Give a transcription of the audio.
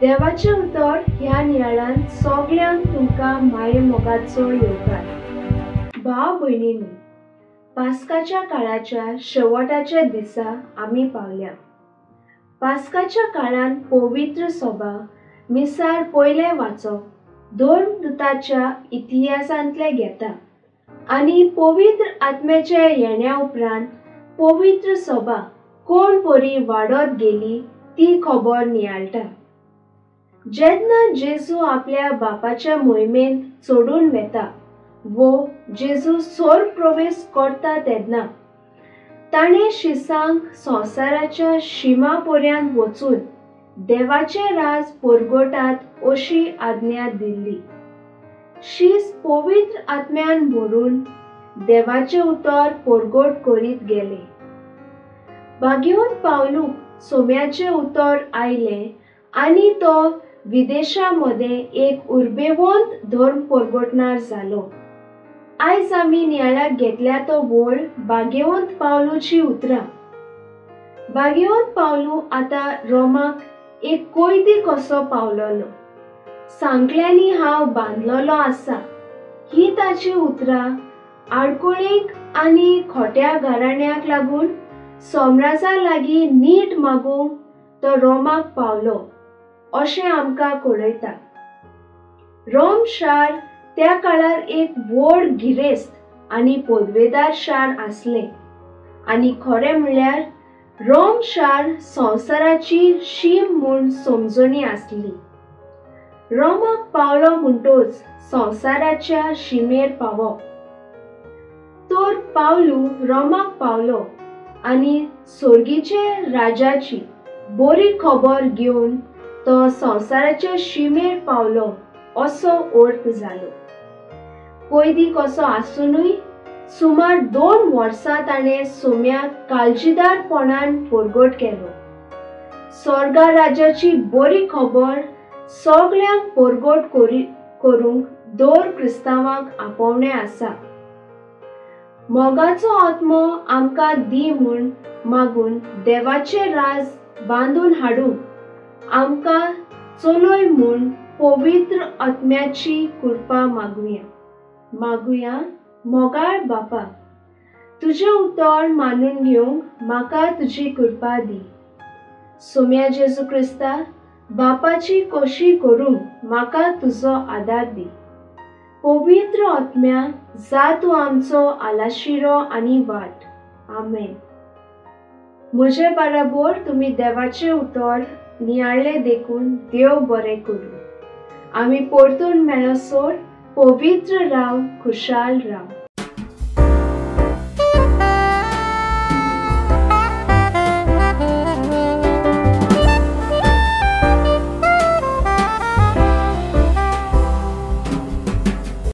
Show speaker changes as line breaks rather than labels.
देवाचे उतर ह्या नियाळान सगळ्यांक तुमकां माये मोगाचो येवकार। भाव भयणींनो, पास्काच्या काळाच्या शेवटाच्या दिसा आमी पावल्या। पास्काच्या काळान पवित्र सभा मिसाळ पयले वाचप धर्मदूताच्या इतिहासांतले घेता आनी पवित्र आत्म्याचे येण्या उपरांत पवित्र सभा कोण परी वाडत गेली ती खबर नियाळटा। जेन्ना जेजू आपल्या बापाच्या मोहिमेंत चडून वेता वो जेजू स्वर्ग प्रवेश करता तेन्ना ताणे शिसांक संवसाराच्या शिमा पर्यंत वचून देवाचे राज परगटात अशी आज्ञा दिल्ली। शीस पवित्र आत्म्यान भरून देवाचे उतर परगट करीत गेले। भाग्यवंत पावलूक सोम्याचे उतर आयले आनी तो विदेशामध्ये एक उर्बेवंत धर्म परगटणार जालो। आयज आमी नियाळाक घेतल्या तो वळ भाग्यवंत पावलूची उतरां। भाग्यवंत पावलू आता रोमाक एक कैदी कसो पावलोलो। सांकल्यांनी हांव बांदलोलो आसा ही ताची उतरां आडकुळींक आनी खोट्या घराण्यांक लागून सोमराजा लागीं नीट मागूंक तो रोमाक पावलो अशें आमकां कळयता। रोम शार त्या काळार एक व्हड गिरेस्त आनी पदवेदार शार आसलें आनी खरें म्हणल्यार रोम शार संवसाराची शीम म्हूण समजणी आसली। रोमाक पावलो म्हणटच संवसाराच्या शिमेर पावप। तर पावलू रोमाक पावलो आनी सोर्गीचे राजाची बरी खबर घेवन तो संवसाराच्या शिमेर पावलो असो अर्थ जालो। कैदी कसो आसुनूय सुमार 2 वर्सां ताणें सोम्याक काळजीदारपणान परगट केलो। स्वर्गा राजाची बरी खबर सगळ्यांक परगट करूंक दर क्रिस्तावांक आपोवणें आसा। मोगाचो आत्मो आमकां दी म्हूण मागून देवाचे राज बांदून हाडूंक आमकां चलय म्हूण पवित्र आत्म्याची कृपा मागुया। मोगाळ बापा, तुझे उतर मानून घेवंक म्हाका तुजी कृपा दी। सोम्या जेजू क्रिस्ता, बापाची कशी करूंक म्हाका तुजो आदार दी। पवित्र आत्म्या, जा तूं आमचो आलाशिरो आनी वाट। आमेन। म्हजे बराबर तुमी देवाचे उतर नियाळ्ळे देखून देव बरें करूं। आमी परतून मेळसर पवित्र राव, खुशाल राव।